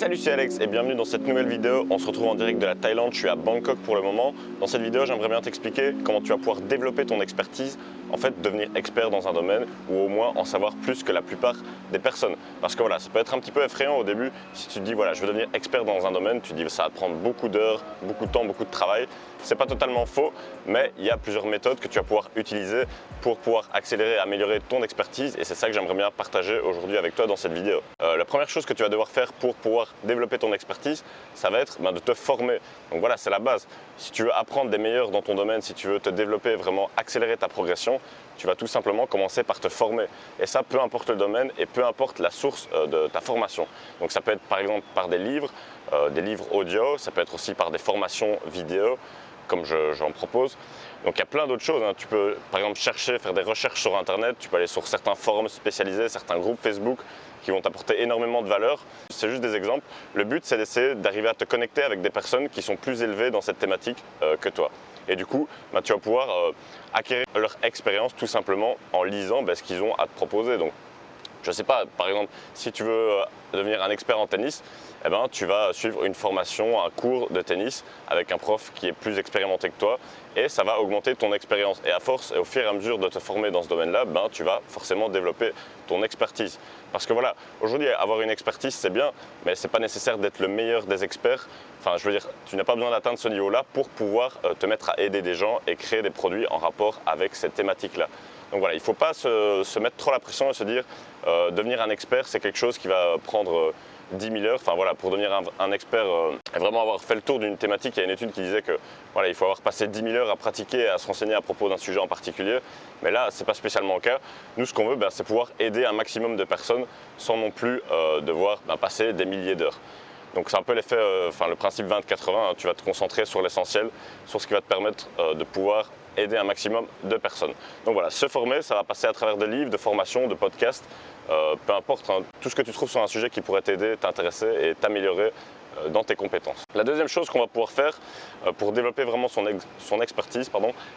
Salut, c'est Alex et bienvenue dans cette nouvelle vidéo. On se retrouve en direct de la Thaïlande, je suis à Bangkok pour le moment. Dans cette vidéo, j'aimerais bien t'expliquer comment tu vas pouvoir développer ton expertise, en fait devenir expert dans un domaine ou au moins en savoir plus que la plupart des personnes. Parce que voilà, ça peut être un petit peu effrayant au début si tu te dis voilà, je veux devenir expert dans un domaine, tu te dis ça va te prendre beaucoup d'heures, beaucoup de temps, beaucoup de travail. C'est pas totalement faux, mais il y a plusieurs méthodes que tu vas pouvoir utiliser pour pouvoir accélérer et améliorer ton expertise et c'est ça que j'aimerais bien partager aujourd'hui avec toi dans cette vidéo. La première chose que tu vas devoir faire pour pouvoir développer ton expertise, ça va être de te former. Donc voilà, c'est la base. Si tu veux apprendre des meilleurs dans ton domaine, si tu veux te développer, vraiment accélérer ta progression, tu vas tout simplement commencer par te former. Et ça, peu importe le domaine et peu importe la source de ta formation. Donc ça peut être par exemple par des livres audio, ça peut être aussi par des formations vidéo, comme j'en propose. Donc il y a plein d'autres choses, hein. Tu peux par exemple faire des recherches sur internet, tu peux aller sur certains forums spécialisés, certains groupes Facebook qui vont t'apporter énormément de valeur. C'est juste des exemples. Le but c'est d'essayer d'arriver à te connecter avec des personnes qui sont plus élevées dans cette thématique que toi. Et du coup, tu vas pouvoir acquérir leur expérience tout simplement en lisant ce qu'ils ont à te proposer. Donc, je ne sais pas, par exemple, si tu veux devenir un expert en tennis, tu vas suivre une formation, un cours de tennis avec un prof qui est plus expérimenté que toi et ça va augmenter ton expérience. Et à force et au fur et à mesure de te former dans ce domaine-là, tu vas forcément développer ton expertise. Parce que voilà, aujourd'hui, avoir une expertise, c'est bien, mais ce n'est pas nécessaire d'être le meilleur des experts. Enfin, je veux dire, tu n'as pas besoin d'atteindre ce niveau-là pour pouvoir te mettre à aider des gens et créer des produits en rapport avec cette thématique-là. Donc voilà, il ne faut pas se mettre trop la pression et se dire devenir un expert, c'est quelque chose qui va prendre 10 000 heures. Enfin voilà, pour devenir un expert et vraiment avoir fait le tour d'une thématique, il y a une étude qui disait que voilà, il faut avoir passé 10 000 heures à pratiquer et à se renseigner à propos d'un sujet en particulier. Mais là, ce n'est pas spécialement le cas. Nous, ce qu'on veut, c'est pouvoir aider un maximum de personnes sans non plus devoir passer des milliers d'heures. Donc c'est un peu l'effet, le principe 20-80, hein. Tu vas te concentrer sur l'essentiel, sur ce qui va te permettre de pouvoir aider un maximum de personnes. Donc voilà, se former, ça va passer à travers de livres, de formations, de podcasts, peu importe, hein, tout ce que tu trouves sur un sujet qui pourrait t'aider, t'intéresser et t'améliorer dans tes compétences. La deuxième chose qu'on va pouvoir faire pour développer vraiment son expertise,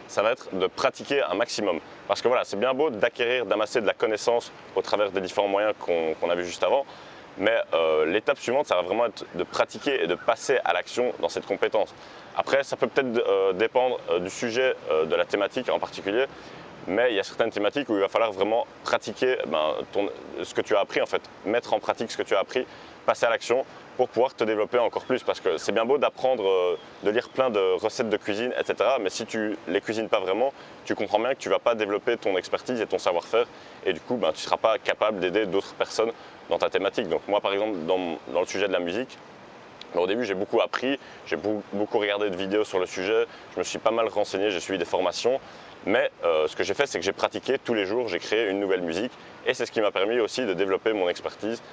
ça va être de pratiquer un maximum. Parce que voilà, c'est bien beau d'acquérir, d'amasser de la connaissance au travers des différents moyens qu'on a vus juste avant, mais l'étape suivante, ça va vraiment être de pratiquer et de passer à l'action dans cette compétence. Après, ça peut peut-être dépendre du sujet, de la thématique en particulier, mais il y a certaines thématiques où il va falloir vraiment pratiquer ce que tu as appris, en fait, mettre en pratique ce que tu as appris, passer à l'action pour pouvoir te développer encore plus. Parce que c'est bien beau d'apprendre, de lire plein de recettes de cuisine, etc. Mais si tu ne les cuisines pas vraiment, tu comprends bien que tu ne vas pas développer ton expertise et ton savoir-faire. Et du coup, tu ne seras pas capable d'aider d'autres personnes dans ta thématique. Donc moi, par exemple, dans le sujet de la musique, au début, j'ai beaucoup appris, j'ai beaucoup regardé de vidéos sur le sujet, je me suis pas mal renseigné, j'ai suivi des formations. Mais ce que j'ai fait, c'est que j'ai pratiqué tous les jours, j'ai créé une nouvelle musique et c'est ce qui m'a permis aussi de développer mon expertise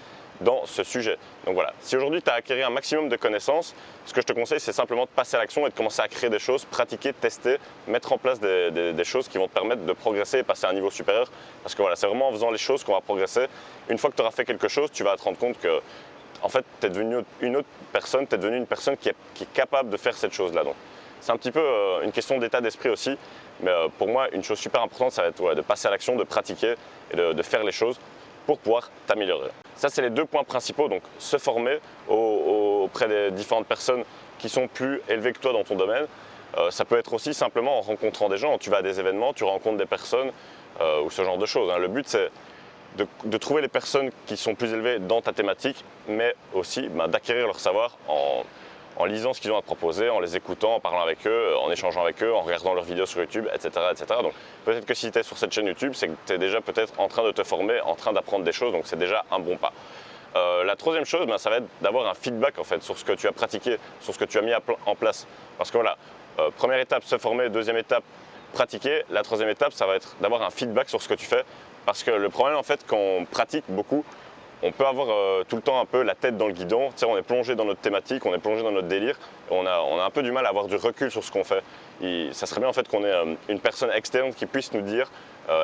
dans ce sujet. Donc voilà, si aujourd'hui tu as acquis un maximum de connaissances, ce que je te conseille, c'est simplement de passer à l'action et de commencer à créer des choses, pratiquer, tester, mettre en place des choses qui vont te permettre de progresser et passer à un niveau supérieur. Parce que voilà, c'est vraiment en faisant les choses qu'on va progresser. Une fois que tu auras fait quelque chose, tu vas te rendre compte que en fait, tu es devenu une autre personne, tu es devenu une personne qui est capable de faire cette chose-là. Donc, c'est un petit peu une question d'état d'esprit aussi, mais pour moi, une chose super importante, ça va être de passer à l'action, de pratiquer et de faire les choses pour pouvoir t'améliorer. Ça, c'est les deux points principaux, donc se former auprès des différentes personnes qui sont plus élevées que toi dans ton domaine. Ça peut être aussi simplement en rencontrant des gens, tu vas à des événements, tu rencontres des personnes ou ce genre de choses, hein. Le but, c'est de trouver les personnes qui sont plus élevées dans ta thématique, mais aussi d'acquérir leur savoir en lisant ce qu'ils ont à te proposer, en les écoutant, en parlant avec eux, en échangeant avec eux, en regardant leurs vidéos sur YouTube, etc. etc. Donc peut-être que si tu es sur cette chaîne YouTube, c'est que tu es déjà peut-être en train de te former, en train d'apprendre des choses, donc c'est déjà un bon pas. La troisième chose, ça va être d'avoir un feedback en fait, sur ce que tu as pratiqué, sur ce que tu as mis en place. Parce que voilà, première étape, se former, deuxième étape, pratiquer. La troisième étape, ça va être d'avoir un feedback sur ce que tu fais. Parce que le problème en fait, quand on pratique beaucoup, on peut avoir tout le temps un peu la tête dans le guidon, on est plongé dans notre thématique, on est plongé dans notre délire, on a un peu du mal à avoir du recul sur ce qu'on fait. Ça serait bien en fait qu'on ait une personne externe qui puisse nous dire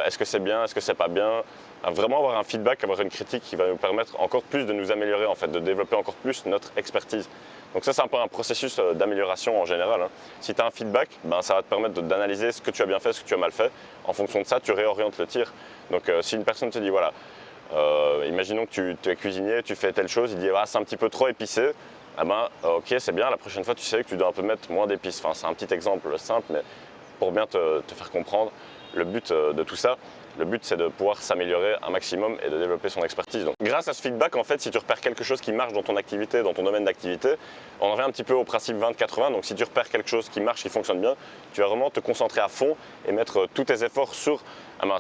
est-ce que c'est bien, est-ce que c'est pas bien, vraiment avoir un feedback, avoir une critique qui va nous permettre encore plus de nous améliorer en fait, de développer encore plus notre expertise. Donc ça, c'est un peu un processus d'amélioration en général, hein. Si tu as un feedback, ça va te permettre d'analyser ce que tu as bien fait, ce que tu as mal fait. En fonction de ça, tu réorientes le tir. Donc si une personne te dit voilà, Imaginons que tu es cuisinier, tu fais telle chose, il dit ah, c'est un petit peu trop épicé. Ah ben, ok, c'est bien, la prochaine fois tu sais que tu dois un peu mettre moins d'épices. Enfin, c'est un petit exemple simple, mais pour bien te faire comprendre le but de tout ça. Le but, c'est de pouvoir s'améliorer un maximum et de développer son expertise. Donc, grâce à ce feedback, en fait, si tu repères quelque chose qui marche dans ton activité, dans ton domaine d'activité, on revient un petit peu au principe 20-80. Donc, si tu repères quelque chose qui marche, qui fonctionne bien, tu vas vraiment te concentrer à fond et mettre tous tes efforts sur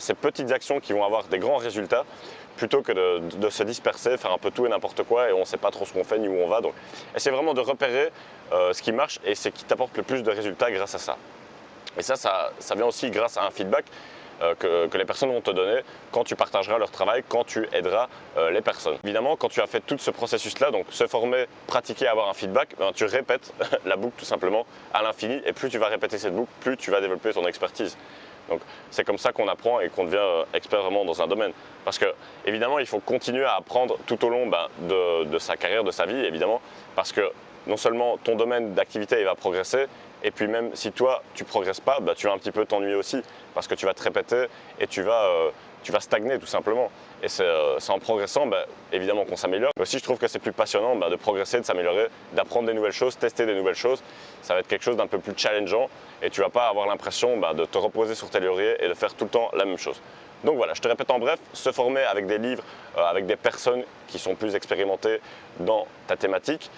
ces petites actions qui vont avoir des grands résultats, plutôt que de se disperser, faire un peu tout et n'importe quoi et on ne sait pas trop ce qu'on fait ni où on va. Donc, essaie vraiment de repérer ce qui marche et ce qui t'apporte le plus de résultats grâce à ça. Et ça vient aussi grâce à un feedback que les personnes vont te donner quand tu partageras leur travail, quand tu aideras les personnes. Évidemment, quand tu as fait tout ce processus-là, donc se former, pratiquer, avoir un feedback, tu répètes la boucle tout simplement à l'infini et plus tu vas répéter cette boucle, plus tu vas développer ton expertise. Donc c'est comme ça qu'on apprend et qu'on devient expert vraiment dans un domaine. Parce que évidemment, il faut continuer à apprendre tout au long de sa carrière, de sa vie, évidemment, parce que non seulement ton domaine d'activité va progresser, et puis même si toi tu ne progresses pas, tu vas un petit peu t'ennuyer aussi, parce que tu vas te répéter et tu vas stagner tout simplement. Et c'est en progressant, évidemment qu'on s'améliore. Mais aussi je trouve que c'est plus passionnant de progresser, de s'améliorer, d'apprendre des nouvelles choses, tester des nouvelles choses. Ça va être quelque chose d'un peu plus challengeant et tu ne vas pas avoir l'impression de te reposer sur tes lauriers et de faire tout le temps la même chose. Donc voilà, je te répète en bref, se former avec des livres, avec des personnes qui sont plus expérimentées dans ta thématique,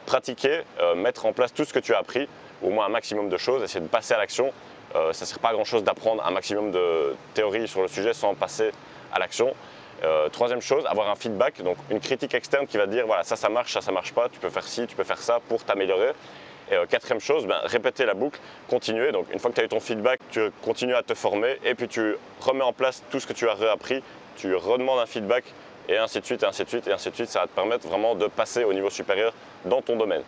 pratiquer, mettre en place tout ce que tu as appris, au moins un maximum de choses, essayer de passer à l'action. Ça ne sert pas à grand chose d'apprendre un maximum de théorie sur le sujet sans passer à l'action. Troisième chose, avoir un feedback, donc une critique externe qui va te dire voilà, ça marche, ça marche pas, tu peux faire ci, tu peux faire ça pour t'améliorer. Et quatrième chose, répéter la boucle, continuer. Donc une fois que tu as eu ton feedback, tu continues à te former et puis tu remets en place tout ce que tu as réappris, tu redemandes un feedback et ainsi de suite, et ainsi de suite, et ainsi de suite. Ça va te permettre vraiment de passer au niveau supérieur dans ton domaine.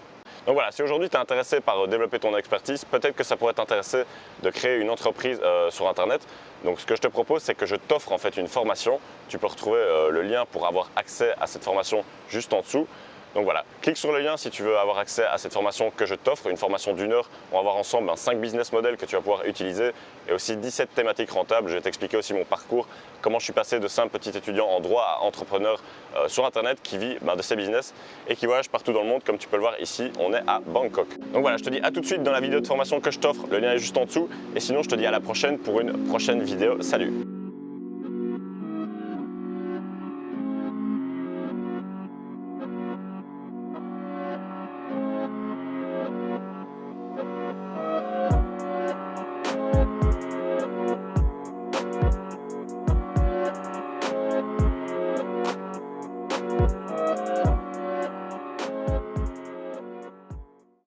Donc voilà, si aujourd'hui tu es intéressé par développer ton expertise, peut-être que ça pourrait t'intéresser de créer une entreprise sur Internet. Donc ce que je te propose, c'est que je t'offre en fait une formation. Tu peux retrouver le lien pour avoir accès à cette formation juste en dessous. Donc voilà, clique sur le lien si tu veux avoir accès à cette formation que je t'offre, une formation d'1 heure. On va voir ensemble 5 business models que tu vas pouvoir utiliser et aussi 17 thématiques rentables. Je vais t'expliquer aussi mon parcours, comment je suis passé de simple petit étudiant en droit à entrepreneur sur Internet qui vit de ses business et qui voyage partout dans le monde. Comme tu peux le voir ici, on est à Bangkok. Donc voilà, je te dis à tout de suite dans la vidéo de formation que je t'offre. Le lien est juste en dessous et sinon je te dis à la prochaine pour une prochaine vidéo. Salut!